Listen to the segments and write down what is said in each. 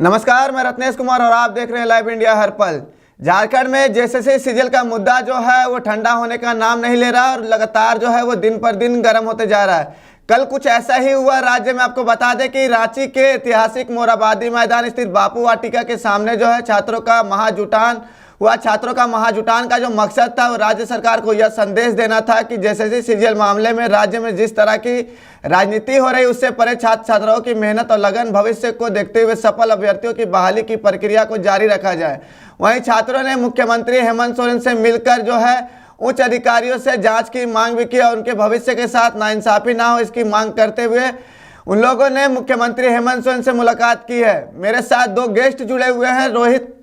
नमस्कार, मैं रत्नेश कुमार और आप देख रहे हैं लाइव इंडिया हर पल। झारखंड में जेएसएससी सीजीएल का मुद्दा जो है वो ठंडा होने का नाम नहीं ले रहा और लगातार जो है वो दिन पर दिन गर्म होते जा रहा है। कल कुछ ऐसा ही हुआ राज्य में। आपको बता दें कि रांची के ऐतिहासिक मोरहाबादी मैदान स्थित बापू वाटिका के सामने जो है छात्रों का महाजुटान हुआ। छात्रों का महाजुटान का जो मकसद था वो राज्य सरकार को यह संदेश देना था कि जेएसएससी सीजीएल मामले में राज्य में जिस तरह की राजनीति हो रही उससे परे छात्र छात्राओं की मेहनत और लगन भविष्य को देखते हुए सफल अभ्यर्थियों की बहाली की प्रक्रिया को जारी रखा जाए। वहीं छात्रों ने मुख्यमंत्री हेमंत सोरेन से मिलकर जो है उच्च अधिकारियों से जांच की मांग भी की और उनके भविष्य के साथ नाइंसाफी ना हो इसकी मांग करते हुए उन लोगों ने मुख्यमंत्री हेमंत सोरेन से मुलाकात की है। मेरे साथ दो गेस्ट जुड़े हुए हैं। रोहित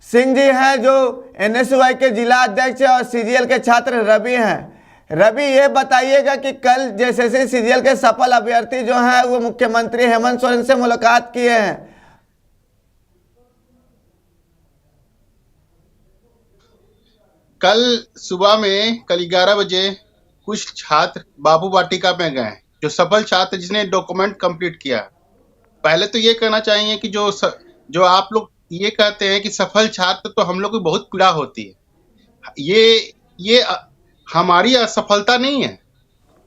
सिंह जी हैं जो एनएसयूआई के जिला अध्यक्ष और सीजीएल के छात्र रवि हैं। रवि, ये बताइएगा कि कल जेएसएससी सीजीएल के सफल अभ्यर्थी जो हैं वो मुख्यमंत्री हेमंत सोरेन से मुलाकात किए हैं। कल सुबह में कल 11 बजे कुछ छात्र बापू वाटिका में गए, जो सफल छात्र जिसने डॉक्यूमेंट कंप्लीट किया। पहले तो ये कहना चाहिए कि जो आप लोग ये कहते हैं कि सफल छात्र, तो हम लोग को बहुत पीड़ा होती है। ये हमारी असफलता नहीं है,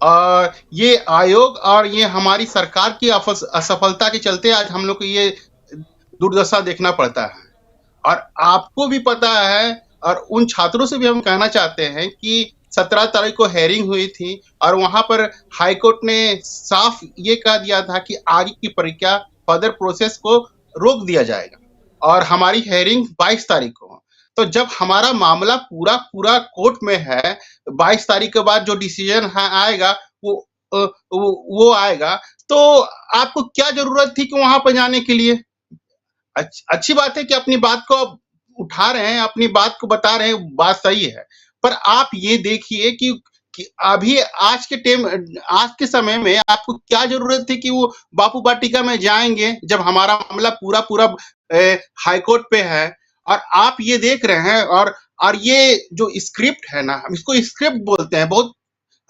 और ये आयोग और ये हमारी सरकार की असफलता के चलते आज हम लोग को ये दुर्दशा देखना पड़ता है। और आपको भी पता है, और उन छात्रों से भी हम कहना चाहते हैं कि 17 तारीख को हेयरिंग हुई थी और वहां पर हाईकोर्ट ने साफ ये कह दिया था कि आगे की परीक्षा फर्दर प्रोसेस को रोक दिया जाएगा और हमारी हेयरिंग 22 तारीख को। तो जब हमारा मामला पूरा कोर्ट में है, 22 तारीख के बाद जो डिसीजन आएगा वो आएगा, तो आपको क्या जरूरत थी कि वहां पर जाने के लिए? अच्छी बात है कि अपनी बात को उठा रहे हैं, अपनी बात को बता रहे हैं, बात सही है। पर आप ये देखिए कि अभी आज के समय में आपको क्या जरूरत थी कि वो बापू वाटिका में जाएंगे जब हमारा मामला पूरा हाईकोर्ट पे है। और आप ये देख रहे हैं, और ये जो स्क्रिप्ट है ना, हम इसको स्क्रिप्ट बोलते हैं। बहुत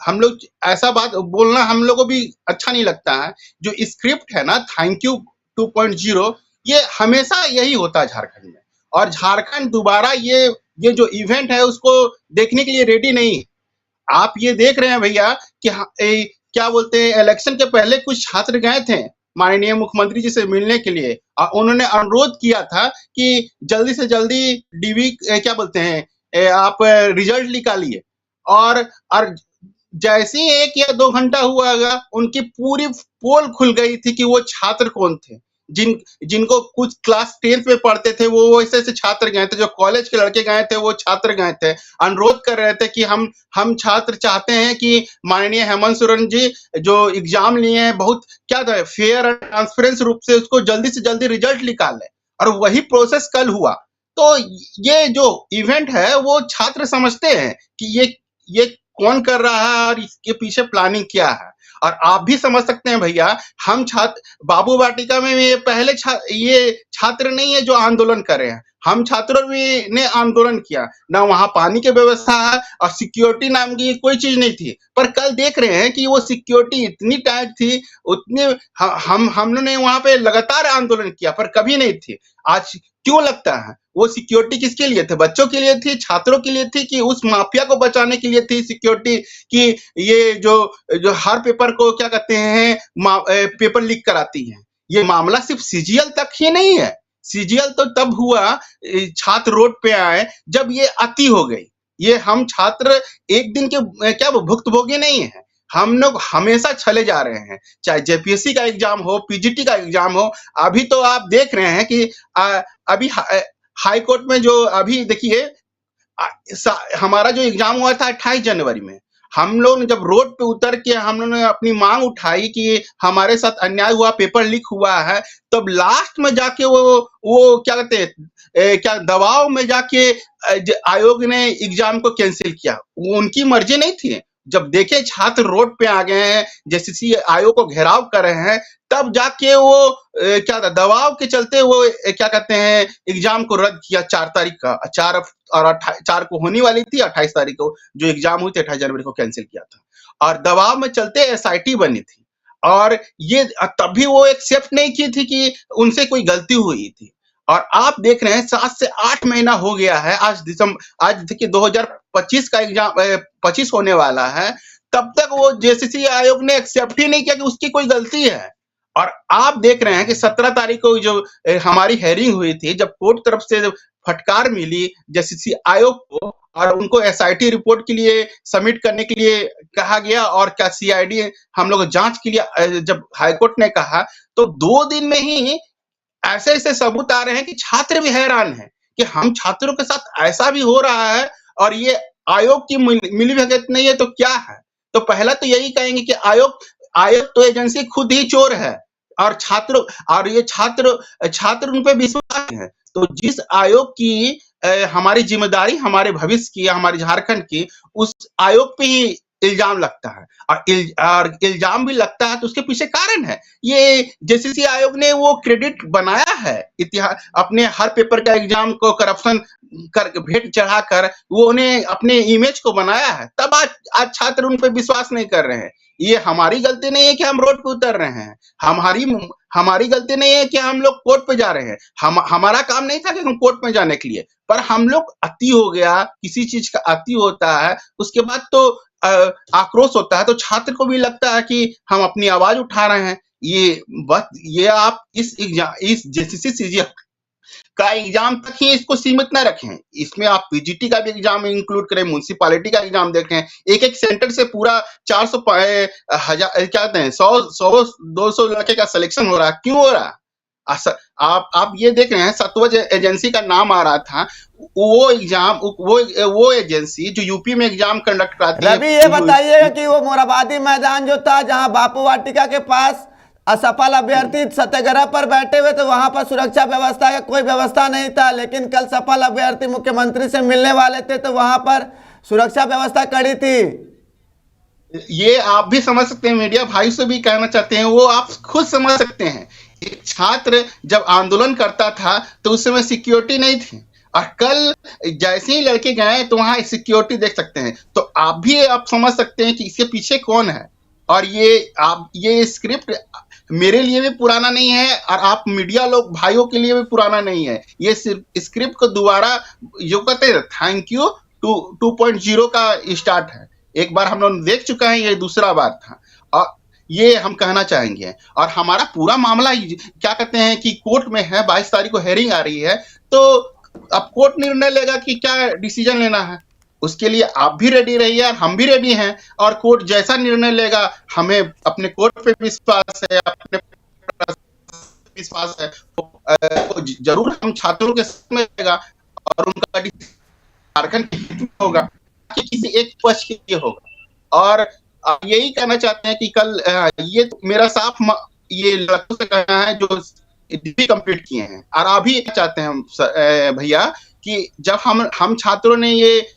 हम लोग ऐसा बात बोलना हम लोगों को भी अच्छा नहीं लगता है। जो स्क्रिप्ट है ना, थैंक यू 2.0, ये हमेशा यही होता है झारखंड में। और झारखंड दोबारा ये जो इवेंट है उसको देखने के लिए रेडी नहीं है। आप ये देख रहे हैं भैया कि क्या बोलते हैं, इलेक्शन के पहले कुछ छात्र गए थे माननीय मुख्यमंत्री जी से मिलने के लिए, और उन्होंने अनुरोध किया था कि जल्दी से जल्दी डीवी क्या बोलते हैं आप रिजल्ट निकालिए। और जैसे ही 1 या 2 घंटा हुआ होगा, उनकी पूरी पोल खुल गई थी कि वो छात्र कौन थे। जिनको कुछ क्लास 10th में पढ़ते थे वो ऐसे छात्र गए थे, जो कॉलेज के लड़के गए थे वो छात्र गए थे, अनुरोध कर रहे थे कि हम छात्र चाहते हैं कि माननीय हेमंत सोरेन जी जो एग्जाम लिए हैं बहुत क्या था फेयर और ट्रांसपेरेंट रूप से उसको जल्दी से जल्दी रिजल्ट निकाल लें। और वही प्रोसेस कल हुआ। तो ये जो इवेंट है वो छात्र समझते हैं कि ये कौन कर रहा है और इसके पीछे प्लानिंग क्या है। और आप भी समझ सकते हैं भैया, हम छात्र बापू वाटिका में ये पहले ये छात्र नहीं है जो आंदोलन कर रहे हैं। हम छात्रों ने आंदोलन किया ना, वहां पानी की व्यवस्था है और सिक्योरिटी नाम की कोई चीज नहीं थी। पर कल देख रहे हैं कि वो सिक्योरिटी इतनी टाइट थी, उतनी हम लोगों ने वहां पे लगातार आंदोलन किया पर कभी नहीं थी। आज क्यों लगता है वो सिक्योरिटी किसके लिए थे? बच्चों के लिए थी, छात्रों के लिए थी, कि उस माफिया को बचाने के लिए थी सिक्योरिटी? कि ये जो हर पेपर को क्या कहते हैं पेपर लीक कराती है। ये मामला सिर्फ सीजीएल तक ही नहीं है। सीजीएल तो तब हुआ छात्र रोड पे आए जब ये अति हो गई। ये हम छात्र एक दिन के क्या भुक्तभोगी नहीं है। हम लोग हमेशा चले जा रहे हैं, चाहे जेपीएससी का एग्जाम हो, पीजीटी का एग्जाम हो। अभी तो आप देख रहे हैं कि अभी हाई कोर्ट में जो अभी देखिए हमारा जो एग्जाम हुआ था 28 जनवरी में, हम लोग जब रोड पे उतर के हम लोगों ने अपनी मांग उठाई कि हमारे साथ अन्याय हुआ, पेपर लीक हुआ है, तब लास्ट में जाके वो क्या कहते हैं क्या दबाव में जाके आयोग ने एग्जाम को कैंसिल किया। वो उनकी मर्जी नहीं थी। जब देखे छात्र रोड पे आ गए हैं, जेएसएससी आयोग को घेराव कर रहे हैं, तब जाके वो क्या था दबाव के चलते वो क्या कहते हैं एग्जाम को रद्द किया 4 तारीख का। 4 को होने वाली थी, 28 तारीख को जो एग्जाम हुई थी 28 जनवरी को कैंसिल किया था। और दबाव में चलते एसआईटी बनी थी। और ये तब भी वो एक्सेप्ट नहीं की थी कि उनसे कोई गलती हुई थी। और आप देख रहे हैं 7 से 8 महीना हो गया है, आज देखिए 2025 का एग्जाम 25 होने वाला है, तब तक वो जेसीसी आयोग ने एक्सेप्ट ही नहीं किया कि उसकी कोई गलती है। और आप देख रहे हैं कि 17 तारीख को जो हमारी हेयरिंग हुई थी, जब कोर्ट तरफ से फटकार मिली जेसीसी आयोग को और उनको एसआईटी रिपोर्ट के लिए सबमिट करने के लिए कहा गया, और क्या सीआईडी हम लोग जांच के लिए जब हाईकोर्ट ने कहा, तो 2 दिन में ही ऐसे ऐसे सबूत आ रहे हैं कि छात्र भी हैरान हैं कि हम छात्रों के साथ ऐसा भी हो रहा है और ये आयोग की मिलीभगत नहीं है तो क्या है। तो पहला तो यही कहेंगे कि आयोग आयोग तो एजेंसी खुद ही चोर है, और ये छात्र उन पे विश्वास है। तो जिस आयोग की हमारी जिम्मेदारी हमारे भविष्य की, हमारे झारखंड की, उस आयोग पे ही इल्जाम लगता है, और इल्जाम भी लगता है तो उसके पीछे कारण है। ये जेसीसी आयोग ने वो क्रेडिट बनाया है इतिहास, अपने हर पेपर का एग्जाम को करप्शन कर भेंट चढ़ाकर वो उन्हें अपने इमेज को बनाया है, तब आज छात्र उन पे विश्वास नहीं कर रहे हैं। ये हमारी गलती नहीं है कि हम रोड पे उतर रहे हैं, हमारी गलती नहीं है कि हम लोग कोर्ट पे जा रहे हैं, हमारा काम नहीं था कि हम कोर्ट में जाने के लिए, पर हम लोग अति हो गया, किसी चीज का अति होता है उसके बाद तो आक्रोश होता है, तो छात्र को भी लगता है कि हम अपनी आवाज उठा रहे हैं। ये आप इस जेसीसी सीजी का एग्जाम तक ही इसको सीमित ना रखें, इसमें आप पीजीटी का भी एग्जाम इंक्लूड करें, म्युनिसिपैलिटी का एग्जाम देखें, एक एक सेंटर से पूरा 400 हजार क्या कहते हैं 100-200 लड़के का सिलेक्शन हो रहा है। क्यों हो रहा है? आप ये देख रहे हैं, सतवज एजेंसी का नाम आ रहा था, वो एग्जाम वो एजेंसी जो यूपी में एग्जाम कंडक्ट कराती है। रवि, ये बताइएगा कि वो मोराबादी मैदान जो था जहां बापू वाटिका के पास असफल अभ्यर्थी सत्याग्रह पर बैठे हुए, तो वहां पर सुरक्षा व्यवस्था का कोई व्यवस्था नहीं था, लेकिन कल सफल अभ्यर्थी मुख्यमंत्री से मिलने वाले थे तो वहां पर सुरक्षा व्यवस्था कड़ी थी। ये आप भी समझ सकते हैं, मीडिया भाई से भी कहना चाहते हैं, वो आप खुद समझ सकते हैं। एक छात्र जब आंदोलन करता था तो उस समय सिक्योरिटी नहीं थी, और कल जैसे ही लड़के गए तो वहां सिक्योरिटी देख सकते हैं, तो आप समझ सकते हैं कि इसके पीछे कौन है। और ये स्क्रिप्ट मेरे लिए भी पुराना नहीं है, और आप मीडिया लोग भाइयों के लिए भी पुराना नहीं है। ये स्क्रिप्ट को दोबारा जो कहते हैं थैंक यू 2.0 का स्टार्ट है। एक बार हम लोग देख चुका है, ये दूसरा बार था, और ये हम कहना चाहेंगे। और हमारा पूरा मामला क्या कहते हैं कि कोर्ट में है, 22 तारीख को हेयरिंग आ रही है, तो अब कोर्ट निर्णय लेगा कि क्या डिसीजन लेना है। उसके लिए आप भी रेडी रहिए और हम भी रेडी हैं, और कोर्ट जैसा निर्णय लेगा, हमें अपने कोर्ट पे विश्वास है, अपने विश्वास है, तो जरूर हम छात्रों के साथ में रहेगा, और उनका झारखंड के हित में होगा, कि किसी एक पक्ष के लिए होगा। और यही कहना चाहते हैं कि कल ये मेरा साफ ये लड़कों से कहना है जो डिग्री कंप्लीट किए हैं, और अभी चाहते हैं भैया कि जब हम छात्रों ने ये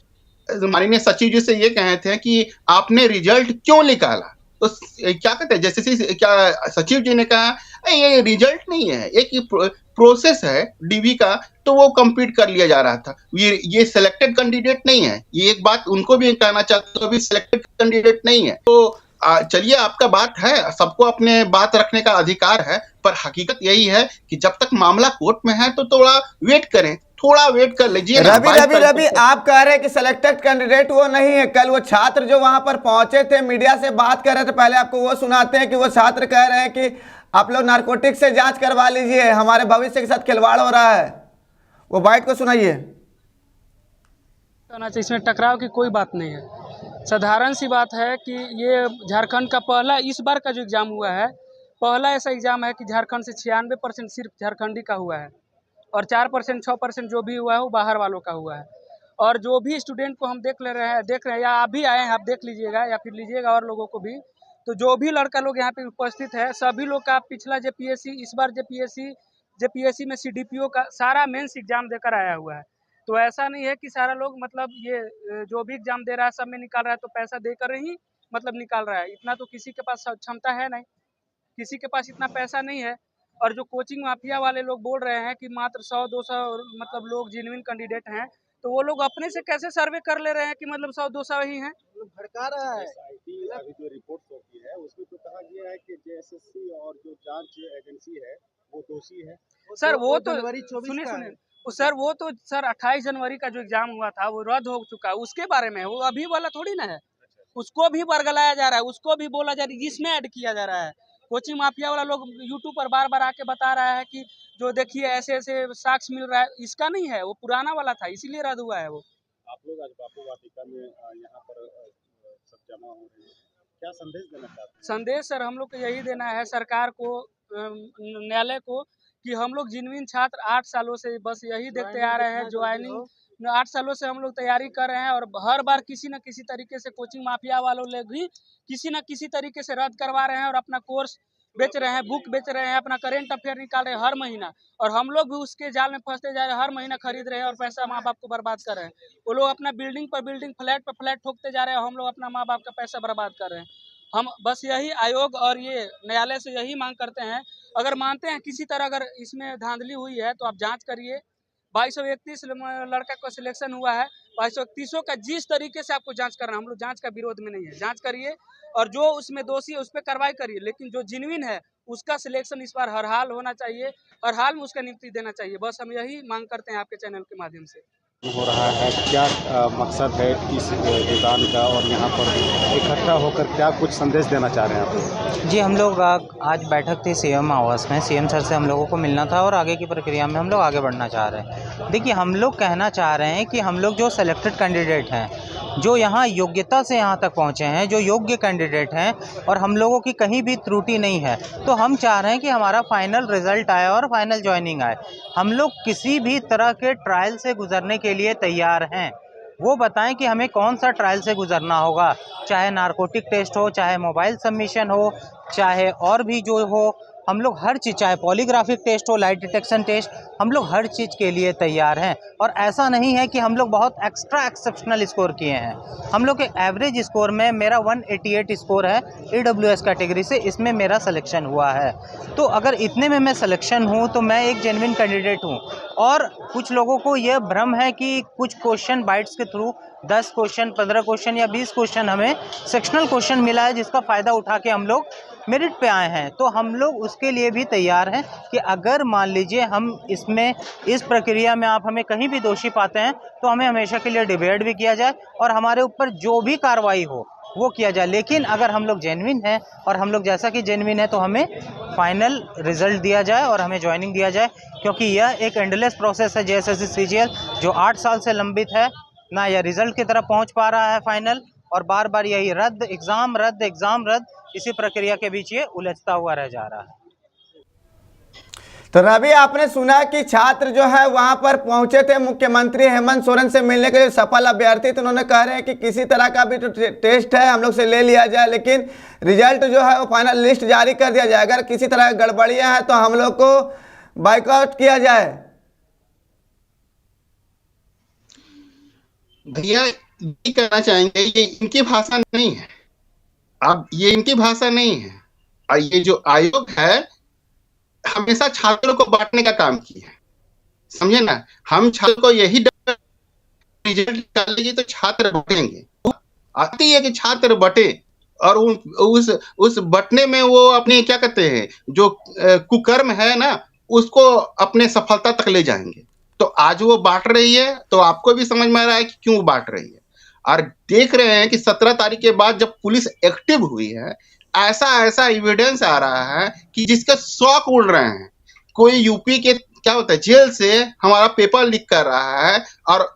माननीय सचिव जी से ये कहे थे कि आपने रिजल्ट क्यों निकाला, तो क्या कहते हैं जैसे क्या सचिव जी ने कहा ये रिजल्ट नहीं है, एक प्रोसेस है डीबी का, तो वो कंप्लीट कर लिया जा रहा था, ये सिलेक्टेड कैंडिडेट नहीं है। ये एक बात उनको भी कहना चाहते हो, अभी सिलेक्टेड कैंडिडेट नहीं है। तो चलिए, आपका बात है, सबको अपने बात रखने का अधिकार है, पर हकीकत यही है कि जब तक मामला कोर्ट में है तो थोड़ा वेट करें, थोड़ा वेट कर लीजिए। रवि, आप कह रहे हैं कि सिलेक्टेड कैंडिडेट वो नहीं है। कल वो छात्र जो वहां पर पहुंचे थे, मीडिया से बात कर रहे थे, पहले आपको वो सुनाते हैं कि वो छात्र कह रहे हैं कि आप लोग नारकोटिक्स से जांच करवा लीजिए, हमारे भविष्य के साथ खिलवाड़ हो रहा है। वो बाइट को सुनाइए। इसमें टकराव की कोई बात नहीं है, साधारण सी बात है कि ये झारखंड का पहला इस बार का जो एग्ज़ाम हुआ है, पहला ऐसा एग्ज़ाम है कि झारखंड से 96% सिर्फ झारखंडी का हुआ है, और 4% 6% जो भी हुआ है वो बाहर वालों का हुआ है। और जो भी स्टूडेंट को हम देख रहे हैं, या आप भी आए हैं, आप देख लीजिएगा या फिर लीजिएगा और लोगों को भी, तो जो भी लड़का लोग यहाँ पे उपस्थित है, सभी लोग का पिछला जेपीएससी, इस बार जेपीएससी में सीडीपीओ का सारा मेंस एग्जाम देकर आया हुआ है। तो ऐसा नहीं है कि सारा लोग मतलब ये जो भी एग्जाम दे रहा है सब में निकाल रहा है, तो पैसा देकर ही मतलब निकाल रहा है। इतना तो किसी के पास क्षमता है नहीं, किसी के पास इतना पैसा नहीं है। और जो कोचिंग माफिया वाले लोग बोल रहे हैं कि मात्र 100-200 मतलब लोग जेन्युइन कैंडिडेट हैं, तो वो लोग अपने से कैसे सर्वे कर ले रहे हैं कि मतलब 100-200 ही हैं। भड़का रहा है। एसआईटी अभी जो रिपोर्ट होती है उसमें तो कहा गया है कि जेएसएससी और जो जांच एजेंसी है वो दोषी है। सर वो तो जनवरी 24 सुनिए का सुनिए है। सर वो तो सर 28 जनवरी का जो एग्जाम हुआ था वो रद्द हो चुका है, उसके बारे में है, वो अभी वाला थोड़ी ना है। उसको भी बरगलाया जा रहा है, उसको भी बोला जा रहा है, इसमें ऐड किया जा रहा है। कोचिंग माफिया वाला लोग यूट्यूब पर बार बार आके बता रहा है कि जो देखिए ऐसे ऐसे साक्ष्य मिल रहा है, इसका नहीं है, वो पुराना वाला था, इसीलिए रद्द हुआ है वो। आप लोग आज बापू वाटिका में यहाँ पर सब जमा हो रहे हैं, क्या संदेश देना चाहते हैं? संदेश सर हम लोग को यही देना है सरकार को, न्यायालय को, कि हम लोग जिनविन छात्र 8 सालों से बस यही देखते आ रहे हैं, ज्वाइनिंग 8 सालों से हम लोग तैयारी कर रहे हैं और हर बार किसी न किसी तरीके से कोचिंग माफिया वालों लोग भी किसी न किसी तरीके से रद्द करवा रहे हैं और अपना कोर्स बेच रहे हैं, बुक बेच रहे हैं, अपना करेंट अफेयर निकाल रहे हैं हर महीना, और हम लोग भी उसके जाल में फंसते जा रहे हैं, हर महीना खरीद रहे हैं और पैसा माँ बाप को बर्बाद कर रहे हैं। वो लोग अपना बिल्डिंग पर बिल्डिंग, फ्लैट पर फ्लैट ठोकते जा रहे हैं, हम लोग अपना माँ बाप का पैसा बर्बाद कर रहे हैं। हम बस यही आयोग और ये न्यायालय से यही मांग करते हैं, अगर मानते हैं किसी तरह अगर इसमें धांधली हुई है तो आप जांच करिए। 2231 लड़का का सिलेक्शन हुआ है, 2231 का जिस तरीके से आपको जांच करना, हम लोग जांच का विरोध में नहीं है, जांच करिए और जो उसमें दोषी है उस पर कार्रवाई करिए, लेकिन जो जिनविन है उसका सिलेक्शन इस बार हर हाल होना चाहिए, हर हाल में उसका नियुक्ति देना चाहिए। बस हम यही मांग करते हैं आपके चैनल के माध्यम से। हो रहा है क्या मकसद है इस दुकान का और यहाँ पर इकट्ठा होकर क्या कुछ संदेश देना चाह रहे हैं आप लोग? जी हम लोग आज बैठक थी सीएम आवास में, सीएम सर से हम लोगों को मिलना था और आगे की प्रक्रिया में हम लोग आगे बढ़ना चाह रहे हैं। देखिए हम लोग कहना चाह रहे हैं कि हम लोग जो सेलेक्टेड कैंडिडेट हैं, जो यहाँ योग्यता से यहाँ तक पहुँचे हैं, जो योग्य कैंडिडेट हैं और हम लोगों की कहीं भी त्रुटि नहीं है, तो हम चाह रहे हैं कि हमारा फाइनल रिज़ल्ट आए और फाइनल ज्वाइनिंग आए। हम लोग किसी भी तरह के ट्रायल से गुजरने के लिए तैयार हैं। वो बताएं कि हमें कौन सा ट्रायल से गुजरना होगा, चाहे नारकोटिक टेस्ट हो, चाहे मोबाइल सबमिशन हो, चाहे और भी जो हो, हम लोग हर चीज़, चाहे पॉलीग्राफिक टेस्ट हो, लाइट डिटेक्शन टेस्ट, हम लोग हर चीज़ के लिए तैयार हैं। और ऐसा नहीं है कि हम लोग बहुत एक्स्ट्रा एक्सेप्शनल स्कोर किए हैं। हम लोग के एवरेज स्कोर में मेरा 188 स्कोर है EWS कैटेगरी से, इसमें मेरा सिलेक्शन हुआ है। तो अगर इतने में मैं सिलेक्शन हूँ तो मैं एक जेन्युइन कैंडिडेट हूँ। और कुछ लोगों को यह भ्रम है कि कुछ क्वेश्चन बाइट्स के थ्रू 10 क्वेश्चन, 15 क्वेश्चन या 20 क्वेश्चन हमें सेक्शनल क्वेश्चन मिला है, जिसका फ़ायदा उठा के हम लोग मेरिट पे आए हैं। तो हम लोग उसके लिए भी तैयार हैं कि अगर मान लीजिए हम इसमें, इस प्रक्रिया में आप हमें कहीं भी दोषी पाते हैं तो हमें हमेशा के लिए डिबेट भी किया जाए और हमारे ऊपर जो भी कार्रवाई हो वो किया जाए। लेकिन अगर हम लोग जेन्युइन हैं और हम लोग जैसा कि जेन्युइन है तो हमें फाइनल रिज़ल्ट दिया जाए और हमें ज्वाइनिंग दिया जाए, क्योंकि यह एक एंडलेस प्रोसेस है जेएसएससी सीजीएल जो 8 साल से लंबित है ना, यह रिज़ल्ट की तरफ पहुंच पा रहा है फाइनल, और बार बार यही रद्द एग्ज़ाम रद्द, इसी प्रक्रिया के बीच ये उलझता हुआ रह जा रहा है। तो रवि, आपने सुना कि छात्र जो है वहां पर पहुंचे थे मुख्यमंत्री हेमंत सोरेन से मिलने के लिए, सफल अभ्यर्थी, तो उन्होंने कह रहे हैं कि किसी तरह का भी तो टेस्ट है हम लोग से ले लिया जाए, लेकिन रिजल्ट जो है वो फाइनल लिस्ट जारी कर दिया जाए। अगर किसी तरह गड़बड़ियां हैं तो हम लोग को बाइकआउट किया जाए। भैया ये कहना चाहेंगे, ये इनकी भाषा नहीं है, अब ये इनकी भाषा नहीं है। और ये जो आयोग है हमेशा छात्रों को बांटने का काम किया है, समझे ना। हम छात्र को यही डर, रिजल्ट निकालेगी तो छात्र बटेंगे, आती है कि छात्र बटे और उस बटने में वो अपने क्या कहते हैं जो कुकर्म है ना उसको अपने सफलता तक ले जाएंगे। तो आज वो बांट रही है तो आपको भी समझ में आ रहा है कि क्यों बांट रही है। और देख रहे हैं कि 17 तारीख के बाद जब पुलिस एक्टिव हुई है, ऐसा एविडेंस आ रहा है कि जिसके शौक उड़ रहे हैं। कोई यूपी के क्या होता है जेल से हमारा पेपर लीक कर रहा है और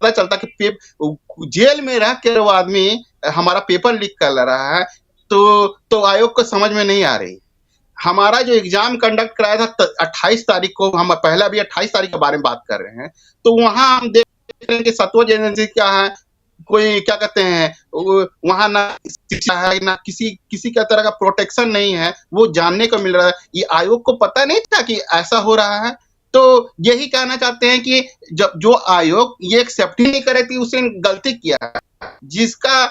पता चलता कि जेल में रह के वो आदमी हमारा पेपर लीक कर रहा है, तो आयोग को समझ में नहीं आ रही। हमारा जो एग्जाम कंडक्ट कराया था 28 तारीख को, हम पहला भी 28 तारीख के बारे में बात कर रहे हैं, तो वहां हम देख रहे हैं कि सत्वज एजेंसी क्या है, कोई क्या कहते हैं वहां ना शिक्षा है ना किसी का तरह का प्रोटेक्शन नहीं है, वो जानने को मिल रहा है। ये आयोग को पता नहीं था कि ऐसा हो रहा है। तो यही कहना चाहते हैं कि जो आयोग ये एक्सेप्ट ही नहीं करे थी उसने गलती किया है। जिसका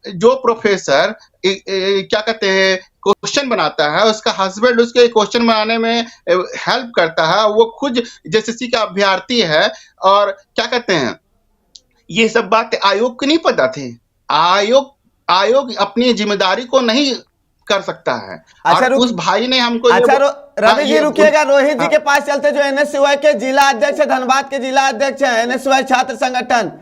जो प्रोफेसर क्या कहते हैं क्वेश्चन बनाता है, उसका हस्बैंड उसके क्वेश्चन बनाने में हेल्प करता है, वो खुद जेएसएससी का अभ्यर्थी है और क्या कहते हैं ये सब बातें आयोग को नहीं पता थे। आयोग अपनी जिम्मेदारी को नहीं कर सकता है। अच्छा, और उस भाई ने हमको अच्छा रवि जी रुकिएगा, रोहित जी हाँ। के पास चलते, जो एनएसयूआई के जिला अध्यक्ष है, धनबाद के जिला अध्यक्ष है एनएसयूआई छात्र संगठन।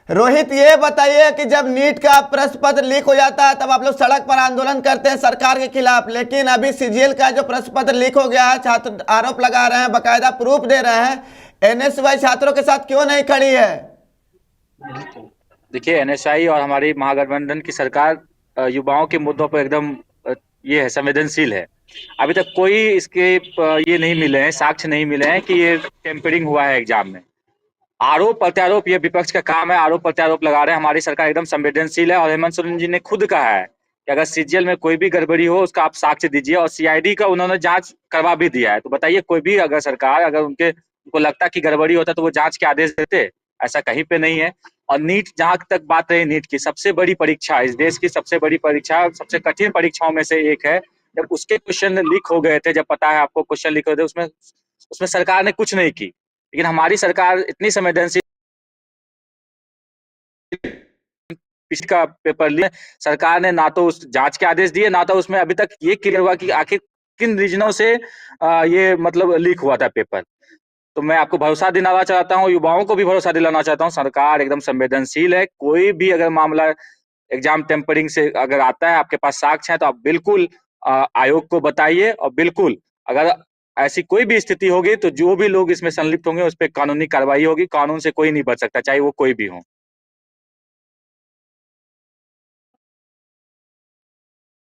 रोहित, ये बताइए कि जब नीट का प्रश्न पत्र लीक हो जाता है तब आप लोग सड़क पर आंदोलन करते हैं सरकार के खिलाफ, लेकिन अभी सीजीएल का जो प्रश्न पत्र लीक हो गया है, छात्र आरोप लगा रहे हैं, बकायदा प्रूफ दे रहे हैं, एनएसयूआई छात्रों के साथ क्यों नहीं खड़ी है? देखिए, एनएसआई और हमारी महागठबंधन की सरकार युवाओं के मुद्दों पर एकदम ये है, संवेदनशील है। अभी तक कोई इसके ये नहीं मिले हैं, साक्ष्य नहीं मिले हैं कि ये टेम्परिंग हुआ है एग्जाम में। आरोप प्रत्यारोप ये विपक्ष का काम है, आरोप प्रत्यारोप लगा रहे हैं। हमारी सरकार एकदम संवेदनशील है और हेमंत सोरेन जी ने खुद कहा है कि अगर सीजीएल में कोई भी गड़बड़ी हो उसका आप साक्ष्य दीजिए, और सीआईडी का उन्होंने जांच करवा भी दिया है। तो बताइए, कोई भी अगर सरकार अगर उनको लगता कि गड़बड़ी होता तो वो जांच के आदेश देते? ऐसा कहीं पे नहीं है। और नीट, जहां तक बात रही नीट की, सबसे बड़ी परीक्षा, इस देश की सबसे बड़ी परीक्षा, सबसे कठिन परीक्षाओं में से एक है। जब उसके क्वेश्चन लीक हो गए थे, जब पता है आपको क्वेश्चन लीक हो गए थे, उसमें सरकार ने कुछ नहीं की। लेकिन हमारी सरकार इतनी संवेदनशील, पिछला पेपर लिए सरकार ने ना तो उस जांच के आदेश दिए, ना तो उसमें अभी तक ये क्लियर हुआ कि आखिर किन रीजनों से ये मतलब लीक हुआ था पेपर। तो मैं आपको भरोसा दिलाना चाहता हूँ, युवाओं को भी भरोसा दिलाना चाहता हूँ, सरकार एकदम संवेदनशील है। कोई भी अगर मामला एग्जाम टेम्परिंग से अगर आता है, आपके पास साक्ष्य है, तो आप बिल्कुल आयोग को बताइए, और बिल्कुल अगर ऐसी कोई भी स्थिति होगी तो जो भी लोग इसमें संलिप्त होंगे उस पर कानूनी कार्रवाई होगी। कानून से कोई नहीं बच सकता, चाहे वो कोई भी हो।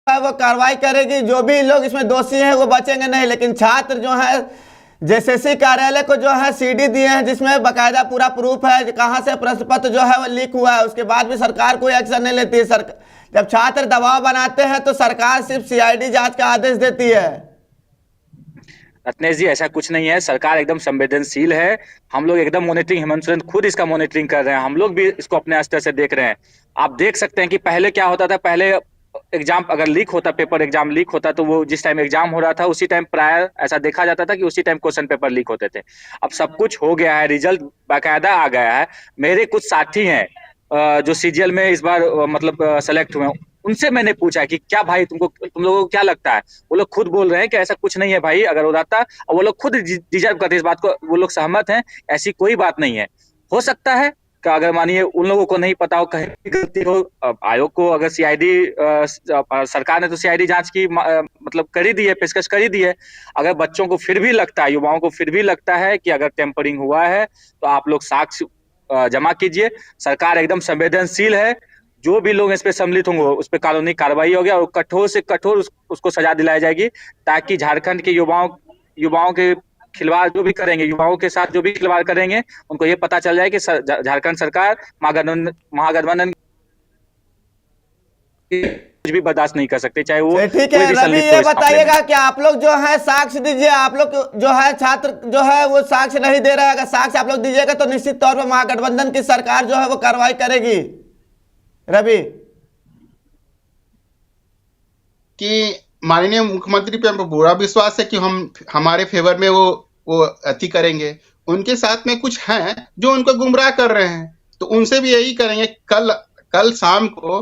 वो कार्रवाई करेगी, जो भी लोग इसमें दोषी हैं वो बचेंगे नहीं। लेकिन छात्र जो है जेएसएससी कार्यालय को जो है सीडी दिए हैं, जिसमें बकायदा पूरा प्रूफ है कहां से प्रश्न पत्र जो है वो लीक हुआ है, उसके बाद भी सरकार कोई एक्शन नहीं लेती है। जब छात्र दबाव बनाते हैं तो सरकार सिर्फ सीआईडी जांच का आदेश देती है। रत्नेश जी, ऐसा कुछ नहीं है, सरकार एकदम संवेदनशील है। हम लोग एकदम मॉनिटरिंग, हेमंत सोरेन खुद इसका मॉनिटरिंग कर रहे हैं, हम लोग भी इसको अपने स्तर से देख रहे हैं। आप देख सकते हैं कि पहले क्या होता था, पहले एग्जाम अगर लीक होता, पेपर एग्जाम लीक होता, तो वो जिस टाइम एग्जाम हो रहा था उसी टाइम प्रायर ऐसा देखा जाता था कि उसी टाइम क्वेश्चन पेपर लीक होते थे। अब सब कुछ हो गया है, रिजल्ट बाकायदा आ गया है। मेरे कुछ साथी हैं जो सीजीएल में इस बार मतलब सेलेक्ट हुए, उनसे मैंने पूछा कि क्या भाई तुम लोगों को क्या लगता है? वो लोग खुद बोल रहे हैं कि ऐसा कुछ नहीं है भाई, अगर हो रहता, और वो लोग खुद डिजर्व करते इस बात को, वो लोग सहमत हैं, ऐसी कोई बात नहीं है। हो सकता है कि अगर मानिए उन लोगों को नहीं पता हो, कहीं भी गलती हो, आयोग को अगर सीआईडी, सरकार ने तो सीआईडी जांच की मतलब कर ही दी है, पेशकश कर ही दी है। अगर बच्चों को फिर भी लगता है, युवाओं को फिर भी लगता है कि अगर टेम्परिंग हुआ है, तो आप लोग साक्ष्य जमा कीजिए। सरकार एकदम संवेदनशील है, जो भी लोग इस पे सम्मिलित होंगे उस पर कानूनी कार्रवाई होगी और कठोर से कठोर उसको सजा दिलाई जाएगी, ताकि झारखंड के युवाओं के खिलवाड़ जो भी करेंगे, युवाओं के साथ जो भी खिलवाड़ करेंगे, उनको ये पता चल जाए कि झारखंड सरकार महागठबंधन कुछ भी बर्दाश्त नहीं कर सकते, चाहे वो ठीक है रवि, ये बताइएगा कि आप लोग जो है साक्ष्य दीजिए, आप लोग जो है छात्र जो है वो साक्ष्य नहीं दे रहा है, अगर साक्ष्य आप लोग दीजिएगा तो निश्चित तौर पर महागठबंधन की सरकार जो है वो कार्रवाई करेगी। रवि, कि माननीय मुख्यमंत्री पे हमको पूरा विश्वास है कि हम हमारे फेवर में वो अति करेंगे। उनके साथ में कुछ हैं जो उनको गुमराह कर रहे हैं, तो उनसे भी यही करेंगे। कल शाम को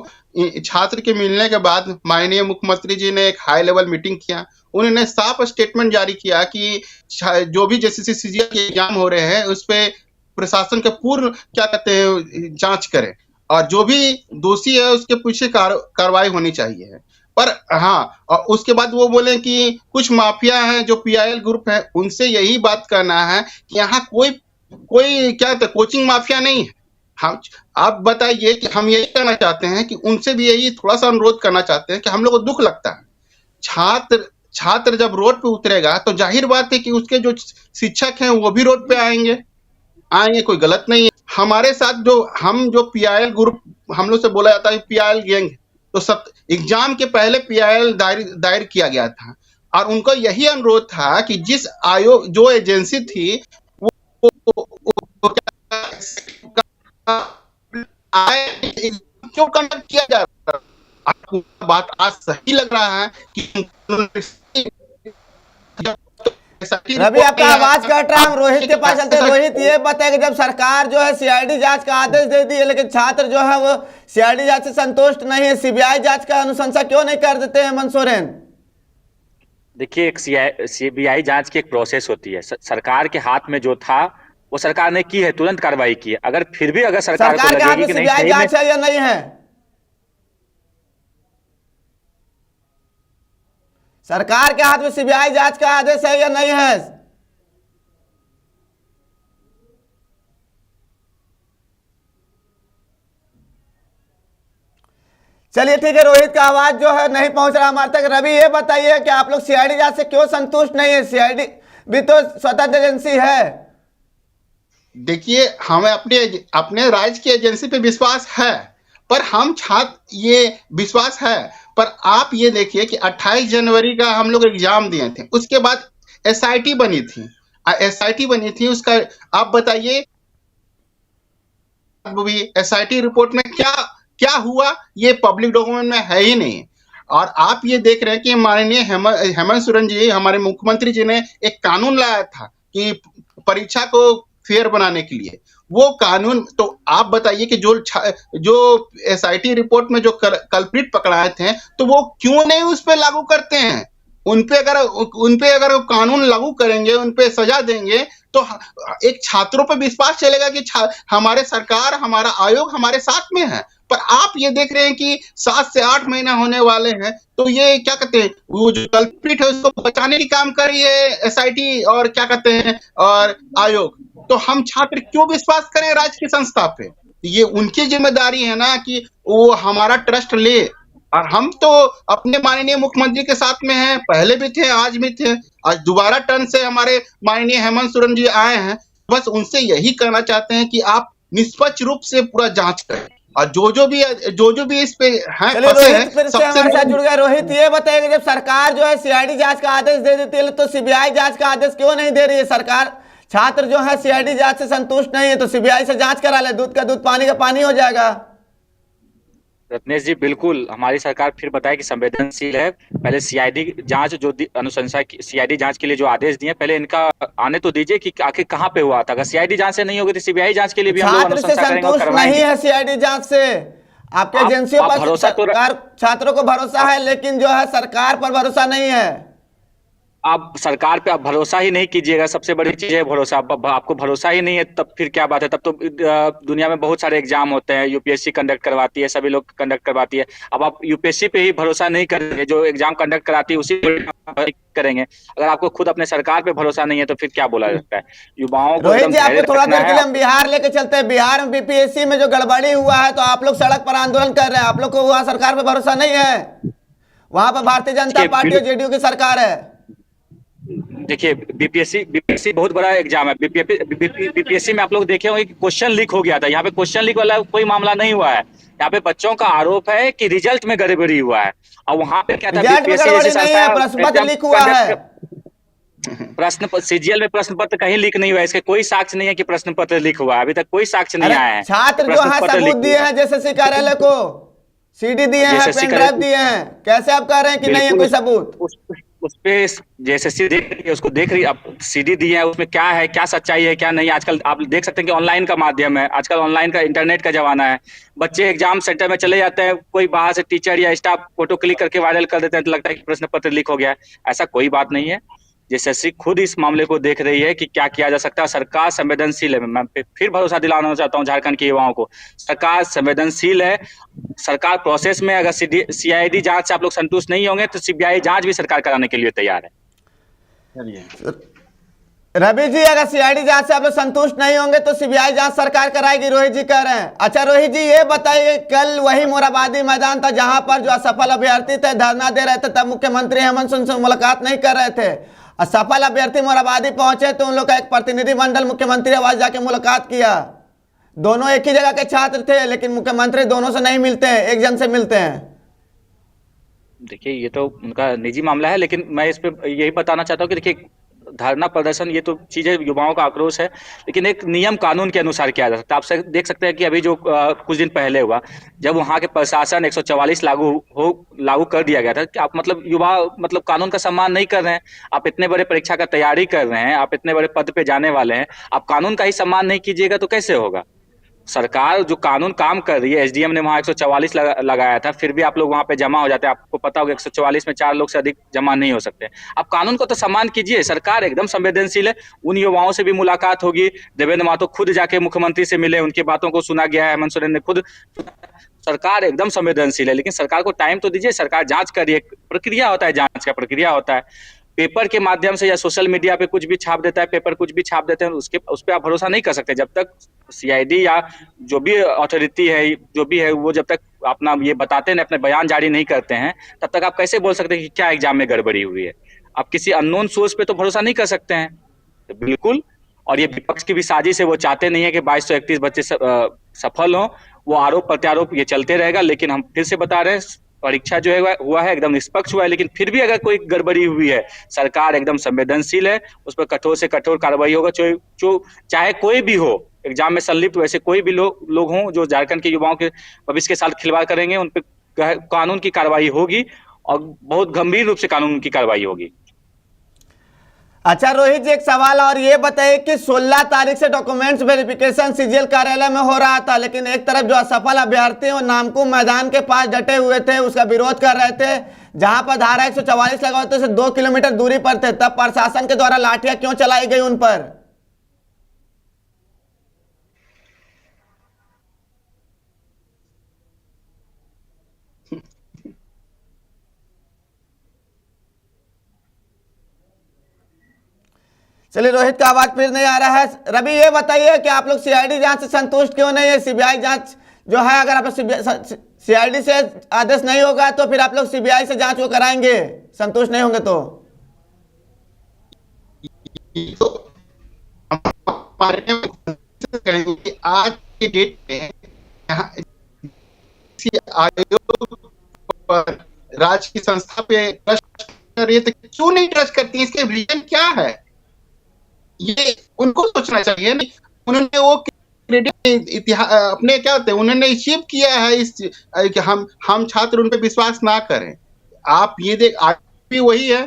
छात्र के मिलने के बाद माननीय मुख्यमंत्री जी ने एक हाई लेवल मीटिंग किया। उन्होंने साफ स्टेटमेंट जारी किया कि जो भी जेएसएससी सीजीएल के एग्जाम हो रहे हैं उस पे प्रशासन के पूर्ण क्या कहते हैं जांच करें, और जो भी दोषी है उसके पीछे कार्रवाई होनी चाहिए। पर हाँ, और उसके बाद वो बोले कि कुछ माफिया हैं जो पीआईएल ग्रुप है, उनसे यही बात करना है कि यहाँ कोई क्या कहते कोचिंग माफिया नहीं है। हम आप बताइए कि हम यही कहना चाहते हैं कि उनसे भी यही थोड़ा सा अनुरोध करना चाहते हैं कि हम लोग को दुख लगता है, छात्र जब रोड पे उतरेगा तो जाहिर बात है कि उसके जो शिक्षक हैं वो भी रोड पे आएंगे, कोई गलत नहीं है। हमारे साथ जो पीआईएल ग्रुप, हम लोग से बोला जाता है पीआईएल गैंग, तो सब एग्जाम के पहले पीआईएल दायर किया गया था, और उनको यही अनुरोध था कि जिस आयोग जो एजेंसी थी वो क्यों कंडक्ट किया जा रहा है। आपको बात आज सही लग रहा है कि SIT रवि रिपोर्ट आपका नहीं आया आवाज था। कट रहा है, हम रोहित के पास चलते हैं। SIT रोहित ये बताए कि जब सरकार जो है CID जांच का आदेश दे दी है, लेकिन छात्र जो है वो CID जांच से संतुष्ट नहीं है, CBI जांच का अनुशंसा क्यों नहीं कर देते हैं हेमंत सोरेन? देखिए, एक सीबीआई जांच की एक प्रोसेस होती है। सरकार के हाथ में जो था वो सरकार ने की है, तुरंत कार्रवाई की है। अगर फिर भी अगर सरकार को सरकार के हाथ लगेगी में कि नहीं CBI सही में, जांच है या नहीं है? सरकार के हाथ में CBI जांच का आदेश है या नहीं है? चलिए ठीक है, रोहित का आवाज जो है नहीं पहुंच रहा हमारे तक। रवि ये बताइए कि आप लोग CID जांच से क्यों संतुष्ट नहीं है? CID भी तो स्वतंत्र एजेंसी है। देखिए, हमें अपने अपने राज्य की एजेंसी पे विश्वास है, पर हम छात्र ये विश्वास है, पर आप ये देखिए कि 28 जनवरी का हम लोग एग्जाम दिए थे, उसके बाद SIT बनी थी। SIT बनी थी, उसका आप बताइए भी SIT रिपोर्ट में क्या क्या हुआ, ये पब्लिक डॉक्यूमेंट में है ही नहीं। और आप ये देख रहे हैं कि माननीय हेमंत सोरेन जी, हमारे मुख्यमंत्री जी ने एक कानून लाया था कि परीक्षा को फेयर बनाने के लिए। वो कानून, तो आप बताइए कि जो SIT रिपोर्ट में जो कल्प्रिट पकड़ाए थे, तो वो क्यों नहीं उस पर लागू करते हैं? उनपे अगर कानून लागू करेंगे, उनपे सजा देंगे, तो एक छात्रों पे विश्वास चलेगा कि हमारे सरकार, हमारा आयोग हमारे साथ में है। पर आप ये देख रहे हैं कि 7 से 8 महीना होने वाले हैं, तो ये क्या कहते हैं, वो जो कल्प्रिट है उसको बचाने की काम कर रही है SIT और क्या कहते हैं और आयोग। तो हम छात्र क्यों विश्वास करें राज्य की संस्था पे? ये उनकी जिम्मेदारी है ना कि वो हमारा ट्रस्ट ले। और हम तो अपने माननीय मुख्यमंत्री के साथ में हैं, पहले भी थे, आज भी थे, आज दोबारा टर्न से हमारे माननीय हेमंत सोरेन जी आए हैं। बस उनसे यही कहना चाहते हैं कि आप निष्पक्ष रूप से पूरा जांच करें, और जो भी इस पे हैं चलिए फंसे रोहित हैं, फिर से सबसे हमारे साथ जुड़ बड़ी गए। रोहित ये बताइए, जब सरकार जो है CID जांच का आदेश दे देती है, तो CBI जांच का आदेश क्यों नहीं दे रही है सरकार? छात्र जो है CID जांच से संतुष्ट नहीं है, तो CBI से जांच करा ले, दूध का दूध पानी का पानी हो जाएगा। रत्नेश जी, बिल्कुल हमारी सरकार फिर बताए कि संवेदनशील है। पहले सीआईडी जांच जो अनुशंसा की, सीआईडी जांच के लिए जो आदेश दिए, पहले इनका आने तो दीजिए कि आखिर कहाँ पे हुआ था। अगर सीआईडी जांच से नहीं होगी तो सीबीआई जांच के लिए भी हम लोग छात्र से अनुशंसा करेंगे और संतुष्ट नहीं करवाएंगे। है CID जांच से। आपके आप एजेंसियों पर भरोसा तो सरकार, छात्रों को भरोसा है, लेकिन जो है सरकार पर भरोसा नहीं है। आप सरकार पे आप भरोसा ही नहीं कीजिएगा, सबसे बड़ी चीज है भरोसा। आपको भरोसा ही नहीं है, तब फिर क्या बात है? तब तो दुनिया में बहुत सारे एग्जाम होते हैं, यूपीएससी कंडक्ट करवाती है, सभी लोग कंडक्ट करवाती है। अब आप यूपीएससी पे ही भरोसा नहीं करेंगे, जो एग्जाम कंडक्ट कराती है उसी पे करेंगे। अगर आपको खुद अपने सरकार पे भरोसा नहीं है तो फिर क्या बोला जाता है? युवाओं को रोहित एकदम जी, आपको धैर्य थोड़ा रखना देर के है। लिए हम बिहार लेके चलते हैं। बिहार में BPSC में जो गड़बड़ी हुआ है, तो आप लोग सड़क पर आंदोलन कर रहे हैं। आप लोग को वहां सरकार पे भरोसा नहीं है? वहां पर भारतीय जनता पार्टी और JDU की सरकार है। देखिए, बीपीएससी बहुत बड़ा एग्जाम है। बीपीएससी में आप लोग देखे होंगे कि क्वेश्चन लीक हो गया था। यहाँ पे क्वेश्चन लीक वाला कोई मामला नहीं हुआ है। यहाँ पे बच्चों का आरोप है कि रिजल्ट में गड़बड़ी हुआ है। और वहां पे क्या था, रिजल्ट में बीपीएससी गड़बड़ी जैसी नहीं संस्था है, प्रश्न पत्र लीक हुआ है। प्रश्न सीजीएल में प्रश्न पत्र कहीं लीक नहीं हुआ है। इसके कोई साक्ष्य नहीं है कि प्रश्न पत्र लीक हुआ है। अभी तक कोई साक्ष्य नहीं अरे आया है छात्र जो प्रश्न है पत्र सबूत लीक दिए हुआ है। हैं JSSC कार्यालय को, CD दिए हैं, JSSC पेन ड्राइव दिए हैं। कैसे आप कह रहे हैं कि नहीं है बिल्कुल कोई सबूत? उस पे JSSC देख रही है, उसको देख रही है। अब CD दी है, उसमें क्या है, क्या सच्चाई है, क्या नहीं। आजकल आप देख सकते हैं कि ऑनलाइन का माध्यम है, आजकल ऑनलाइन का, इंटरनेट का जमाना है। बच्चे एग्जाम सेंटर में चले जाते हैं, कोई बाहर से टीचर या स्टाफ फोटो क्लिक करके वायरल कर देते हैं, तो लगता है कि प्रश्न पत्र लीक हो गया है। ऐसा कोई बात नहीं है। JSSC खुद इस मामले को देख रही है कि क्या किया जा सकता है। सरकार संवेदनशील है। मैं फिर भरोसा दिलाना चाहता हूँ झारखंड के युवाओं को, सरकार संवेदनशील है। सरकार प्रोसेस में, अगर CID जांच से आप लोग संतुष्ट नहीं होंगे तो CBI जांच भी सरकार कराने के लिए तैयार है। रवि जी, अगर CID जांच से आप लोग संतुष्ट नहीं होंगे तो CBI जांच सरकार कराएगी, रोहित जी कह रहे हैं। अच्छा रोहित जी, ये बताइए, कल वही मोराबादी मैदान था जहां पर जो असफल अभ्यर्थी थे धरना दे रहे थे, तब मुख्यमंत्री हेमंत सोरेन से मुलाकात नहीं कर रहे थे। असफल अभ्यर्थी मोराबादी पहुंचे तो उन लोग का एक प्रतिनिधिमंडल मुख्यमंत्री आवास जाके मुलाकात किया। दोनों एक ही जगह के छात्र थे, लेकिन मुख्यमंत्री दोनों से नहीं मिलते हैं, एक जन से मिलते हैं। देखिए, ये तो उनका निजी मामला है, लेकिन मैं इस पे यही बताना चाहता हूँ कि देखिए, धरना प्रदर्शन ये तो चीजें युवाओं का आक्रोश है, लेकिन एक नियम कानून के अनुसार किया जा सकता है। आप देख सकते हैं कि अभी जो कुछ दिन पहले हुआ, जब वहां के प्रशासन 144 लागू कर दिया गया था कि आप मतलब युवा मतलब कानून का सम्मान नहीं कर रहे हैं। आप इतने बड़े परीक्षा का तैयारी कर रहे हैं, आप इतने बड़े पद पे जाने वाले हैं, आप कानून का ही सम्मान नहीं कीजिएगा तो कैसे होगा। सरकार जो कानून काम कर रही है, एसडीएम ने वहां 144 लगाया था, फिर भी आप लोग वहां पे जमा हो जाते हैं। आपको पता होगा 144 में 4 लोग से अधिक जमा नहीं हो सकते। आप कानून को तो सम्मान कीजिए। सरकार एकदम संवेदनशील है। उन युवाओं से भी मुलाकात होगी। देवेंद्र महतो खुद जाके मुख्यमंत्री से मिले, उनकी बातों को सुना गया है। हेमंत सोरेन ने खुद, सरकार एकदम संवेदनशील है, लेकिन सरकार को टाइम तो दीजिए। सरकार जांच कर रही है, प्रक्रिया होता है, जांच का प्रक्रिया होता है। पेपर के माध्यम से या सोशल मीडिया पे कुछ भी छाप देता है, पेपर कुछ भी छाप देते हैं, उस पर आप भरोसा नहीं कर सकते। जब तक सीआईडी या जो भी अथॉरिटी है, जो भी है, वो जब तक अपना ये बताते हैं, अपने बयान जारी नहीं करते हैं, तब तक आप कैसे बोल सकते हैं कि क्या एग्जाम में गड़बड़ी हुई है। आप किसी अननोन सोर्स पे तो भरोसा नहीं कर सकते हैं। तो बिल्कुल, और ये विपक्ष की भी साजिश है। वो चाहते नहीं है कि 2231 बच्चे सफल हों। वो आरोप प्रत्यारोप ये चलते रहेगा। लेकिन हम फिर से बता रहे हैं, परीक्षा जो है हुआ है एकदम निष्पक्ष हुआ है, लेकिन फिर भी अगर कोई गड़बड़ी हुई है, सरकार एकदम संवेदनशील है। उस पर कठोर से कठोर कार्रवाई होगा। चाहे कोई भी हो एग्जाम में संलिप्त, वैसे कोई भी लोग हों जो झारखंड के युवाओं के भविष्य के साथ खिलवाड़ करेंगे, उन पर कानून की कार्रवाई होगी और बहुत गंभीर रूप से कानून की कार्रवाई होगी। अच्छा रोहित जी, एक सवाल और ये बताइए कि 16 तारीख से डॉक्यूमेंट्स वेरिफिकेशन सीजीएल कार्यालय में हो रहा था, लेकिन एक तरफ जो असफल अभ्यर्थी वो नामकुम मैदान के पास डटे हुए थे, उसका विरोध कर रहे थे, जहां पर धारा 144 लगा होते से 2 किलोमीटर दूरी पर थे। तब प्रशासन के द्वारा लाठियां क्यों चलाई गई उन पर? चलिए, रोहित का आवाज फिर नहीं आ रहा है। रवि, ये बताइए कि आप लोग सीआईडी जांच से संतुष्ट क्यों नहीं है? सीबीआई जांच जो है, अगर आप सीआईडी से आदेश नहीं होगा तो फिर आप लोग सीबीआई से जांच वो कराएंगे, संतुष्ट नहीं होंगे तो? आज के डेट में आयोग पर राज्य की संस्था पे ट्रस्ट कर रही है, तो क्यों नहीं ट्रस्ट करती है? इसके रीजन क्या है, ये उनको सोचना चाहिए। नहीं, उन्होंने वो क्रेडिट इतिहास अपने क्या होते हैं, उन्होंने अचीव किया है इस कि हम छात्र उन पे विश्वास ना करें। आप ये देख, आज भी वही है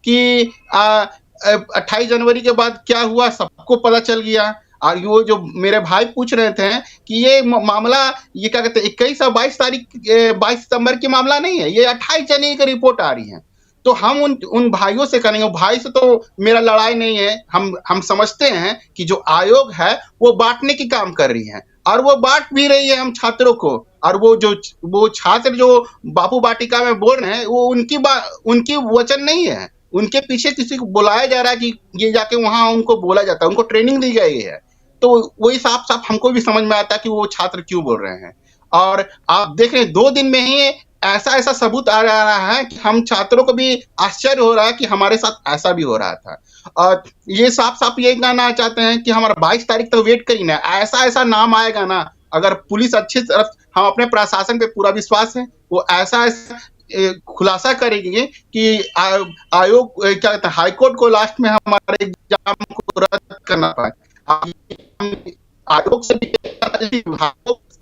कि 28 जनवरी के बाद क्या हुआ सबको पता चल गया। और वो जो मेरे भाई पूछ रहे थे कि ये मामला, ये क्या कहते हैं, 21 और 22 सितंबर की मामला नहीं है, ये 28 जनवरी की रिपोर्ट आ रही है। तो हम उन भाइयों से करेंगे। भाई से तो मेरा लड़ाई नहीं है। हम समझते हैं कि जो आयोग है वो बांटने की काम कर रही है, और वो बांट भी रही है हम छात्रों को। और वो छात्र जो बापू वाटिका में बोल रहे हैं, वो उनकी वचन नहीं है। उनके पीछे किसी को बुलाया जा रहा है कि ये जाके वहां उनको बोला जाता है, उनको ट्रेनिंग दी गई है। तो वही साफ साफ हमको भी समझ में आता है कि वो छात्र क्यों बोल रहे हैं। और आप देख रहे हैं 2 दिन में ही ऐसा सबूत आ रहा है कि हम छात्रों को भी आश्चर्य हो रहा है कि हमारे साथ ऐसा भी हो रहा था। और ये साफ साफ ये कहना चाहते हैं कि हमारा 22 तारीख तक वेट करी ना, ऐसा नाम आएगा ना, अगर पुलिस अच्छी तरफ, हम अपने प्रशासन पे पूरा विश्वास है, वो ऐसा खुलासा करेंगे कि आयोग क्या कहते हैं, हाईकोर्ट को लास्ट में हमारे एग्जाम को रद्द करना पाए। आयोग से भी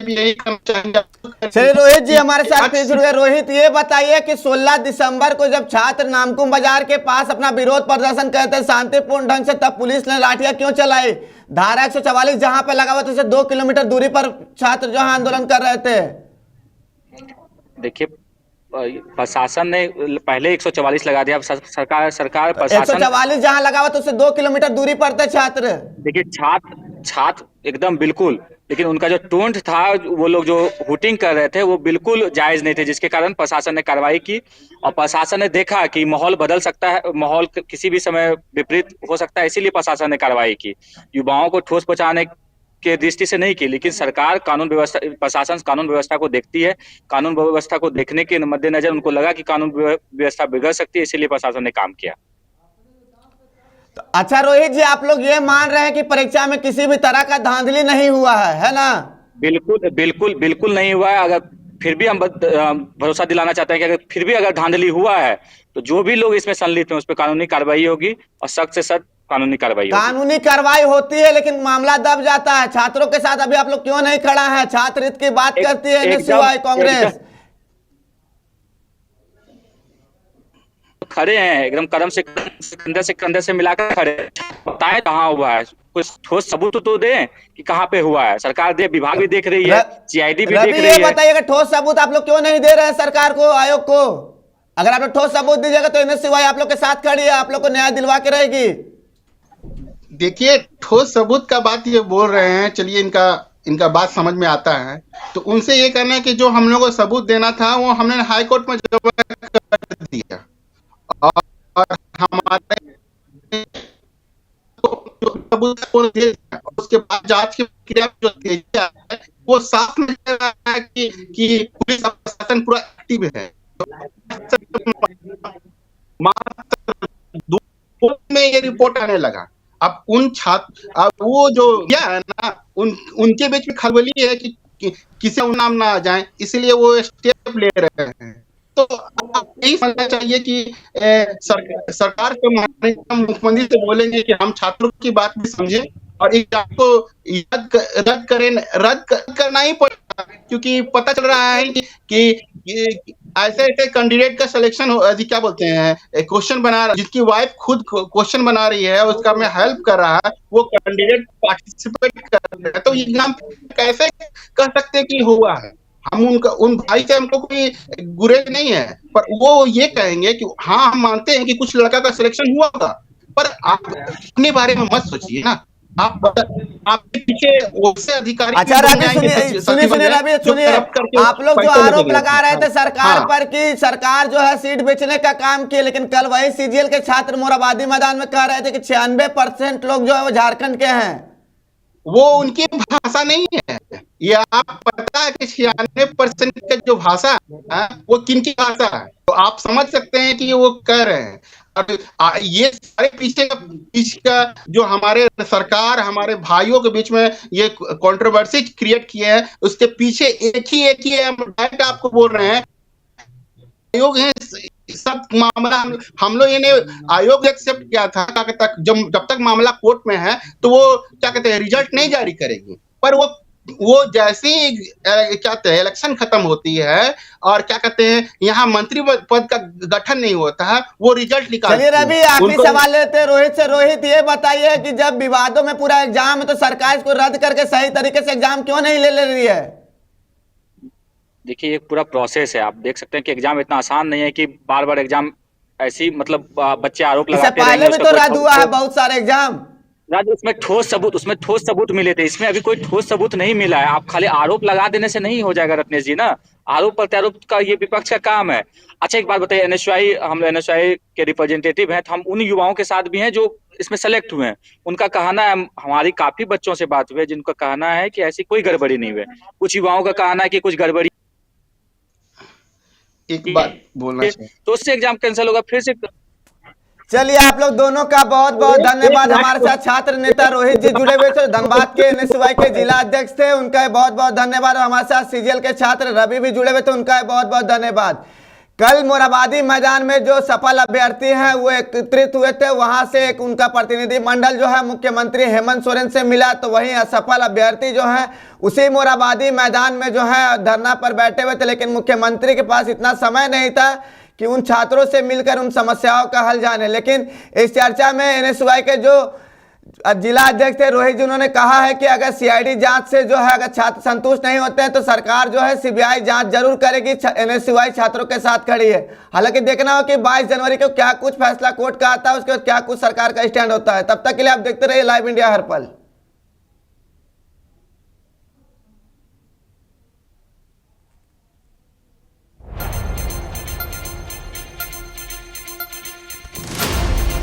यही करना चाहेंगे। चलिए रोहित जी हमारे साथ फिर जुड़े। रोहित, ये बताइए कि 16 दिसंबर को जब छात्र नामकुम बाजार के पास अपना विरोध प्रदर्शन करते हैं शांतिपूर्ण ढंग से, तब पुलिस ने लाठियां क्यों चलाई? धारा 144 जहां पे लगा हुआ था, 2 किलोमीटर दूरी पर छात्र जो है आंदोलन कर रहे थे। देखिए, प्रशासन ने पहले 144 लगा दिया। सरकार प्रशासन 144 जहां लगा हुआ था उससे 2 किलोमीटर दूरी पर थे छात्र। देखिए, छात्र एकदम बिल्कुल, लेकिन उनका जो टोन था, वो लोग जो हुटिंग कर रहे थे, वो बिल्कुल जायज नहीं थे, जिसके कारण प्रशासन ने कार्रवाई की। और प्रशासन ने देखा कि माहौल बदल सकता है, माहौल किसी भी समय विपरीत हो सकता है, इसीलिए प्रशासन ने कार्रवाई की। युवाओं को ठोस पहुंचाने के दृष्टि से नहीं की, लेकिन सरकार प्रशासन कानून व्यवस्था को देखती है। कानून व्यवस्था को देखने के मद्देनजर उनको लगा कि कानून व्यवस्था बिगड़ सकती है, इसीलिए प्रशासन ने काम किया। तो अच्छा रोहित जी, आप लोग ये मान रहे हैं कि परीक्षा में किसी भी तरह का धांधली नहीं हुआ है ना? बिल्कुल नहीं हुआ है। अगर फिर भी हम भरोसा दिलाना चाहते हैं कि अगर फिर भी अगर धांधली हुआ है तो जो भी लोग इसमें संलिप्त हैं उस पर कानूनी कार्रवाई होगी और सख्त से सख्त कानूनी कार्रवाई होगी। कानूनी कार्रवाई होती है लेकिन मामला दब जाता है। छात्रों के साथ अभी आप लोग क्यों नहीं खड़ा है? छात्र हित की बात करती है एनएसयूआई कांग्रेस। खड़े हैं एकदम कदम से कंधे से मिलाकर खड़े हैं। बताएं कहाँ हुआ है, कुछ ठोस सबूत तो दे कि कहाँ पे हुआ है। सरकार दे, विभाग भी देख रही है, सीआईडी भी देख रही है। बताइएगा ठोस सबूत आप लोग क्यों नहीं दे रहे हैं सरकार को, आयोग को? अगर आप लोग ठोस सबूत दीजिएगा तो एनएसयूआई आप लोग के साथ खड़ी है, आप लोग को न्याय दिलवा के रहेगी। देखिए, ठोस सबूत का बात ये बोल रहे हैं, चलिए इनका बात समझ में आता है। तो उनसे ये कहना है कि जो हम लोगों को सबूत देना था वो हमने हाई कोर्ट में जमा कर दिया और हमारे उसके बाद जांच की प्रक्रिया जो तेजी है वो साफ में कह रहा है कि पुलिस प्रशासन पूरा एक्टिव है। में ये रिपोर्ट आने लगा। अब उन छात्र, अब वो जो क्या है ना, उनके बीच में खलबली है कि किसी नाम ना आ जाए, इसलिए वो स्टेप ले रहे हैं। तो यही समझना चाहिए कि सरकार को मुख्यमंत्री से बोलेंगे कि हम छात्रों की बात भी समझें और इस बात को रद्द करना ही पड़ेगा, क्योंकि पता चल रहा है कि ऐसे कैंडिडेट का सिलेक्शन क्या बोलते हैं, क्वेश्चन बना रहा, जिसकी वाइफ खुद क्वेश्चन बना रही है, उसका मैं हेल्प कर रहा है, वो कैंडिडेट पार्टिसिपेट कर रहा है। तो एग्जाम कैसे कह सकते हैं कि हुआ है? हम उन भाई से हमको कोई गुरेज नहीं है, पर वो ये कहेंगे कि हाँ हम मानते हैं कि कुछ लड़का का सिलेक्शन हुआ था, पर आप अपने बारे में मत सोचिए ना। आपके पीछे उससे अधिकारी। अच्छा रवि सुनिए, आप लोग जो आरोप लगा रहे थे सरकार पर कि सरकार जो है सीट बेचने का काम किए, लेकिन कल वही सीजीएल के छात्र मोराबादी मैदान में कह रहे थे कि 96% लोग जो है वो झारखंड के हैं। वो उनकी भाषा नहीं है। ये आप पता है कि 96% का जो भाषा है वो किनकी भाषा है, तो आप समझ सकते हैं कि वो कह रहे हैं। और ये सारे पीछे का जो हमारे सरकार हमारे भाइयों के बीच में ये कंट्रोवर्सी क्रिएट किए हैं, उसके पीछे एक ही है। हम डायरेक्ट आपको बोल रहे हैं, आयोग है सब मामला हम लोग ने आयोग एक्सेप्ट किया था तक जब तक मामला कोर्ट में है तो वो क्या कहते हैं रिजल्ट नहीं जारी करेगी। पर वो जैसे ही क्या कहते हैं इलेक्शन खत्म होती है और क्या कहते हैं यहाँ मंत्री पद का गठन नहीं होता है, वो रिजल्ट निकालती है। चलिए रवि आखिरी सवाल लेते हैं रोहित से। रोहित ये बताइए कि जब विवादों में पूरा एग्जाम है तो सरकार इसको रद्द करके सही तरीके से एग्जाम क्यों नहीं ले रही है? देखिए, एक पूरा प्रोसेस है। आप देख सकते हैं कि एग्जाम इतना आसान नहीं है कि बार बार एग्जाम ऐसी मतलब बच्चे आरोप लगाते पहले भी तो रद्द हुआ है बहुत सारे एग्जाम। उसमें ठोस सबूत मिले थे, इसमें अभी कोई ठोस सबूत नहीं मिला है। आप खाली आरोप लगा देने से नहीं हो जाएगा रत्नेश जी ना, आरोप प्रत्यारोप का ये विपक्ष का काम है। अच्छा एक बात बताइए, हम एनएसयूआई के रिप्रेजेंटेटिव हैं, तो हम उन युवाओं के साथ भी हैं जो इसमें सेलेक्ट हुए हैं। उनका कहना है, हमारी काफी बच्चों से बात हुई है जिनका कहना है कि ऐसी कोई गड़बड़ी नहीं हुई। कुछ युवाओं का कहना है कि कुछ गड़बड़ी, एक बात बोलना चाहिए तो उससे एग्जाम कैंसिल होगा फिर से। चलिए आप लोग दोनों का बहुत बहुत धन्यवाद। हमारे साथ छात्र नेता रोहित जी जुड़े हुए थे, धनबाद के एनएसयूआई के जिला अध्यक्ष थे, उनका बहुत बहुत धन्यवाद। और हमारे साथ सीजीएल के छात्र रवि भी जुड़े हुए थे, उनका बहुत बहुत धन्यवाद। कल मोराबादी मैदान में जो सफल अभ्यर्थी हैं वो एकत्रित हुए थे, वहां से एक उनका प्रतिनिधि मंडल जो है मुख्यमंत्री हेमंत सोरेन से मिला, तो वहीं असफल अभ्यर्थी जो है उसी मोराबादी मैदान में जो है धरना पर बैठे हुए थे। लेकिन मुख्यमंत्री के पास इतना समय नहीं था कि उन छात्रों से मिलकर उन समस्याओं का हल जाने। लेकिन इस चर्चा में एनएसयूआई के जो जिला अध्यक्ष थे रोहित जी, उन्होंने कहा है कि अगर सीआईडी जांच से जो है अगर छात्र संतुष्ट नहीं होते हैं तो सरकार जो है सीबीआई जांच जरूर करेगी। एनएसयूआई छात्रों के साथ खड़ी है। हालांकि देखना हो कि 22 जनवरी को क्या कुछ फैसला कोर्ट का आता है, उसके बाद क्या कुछ सरकार का स्टैंड होता है। तब तक के लिए आप देखते रहिए लाइव इंडिया हर पल।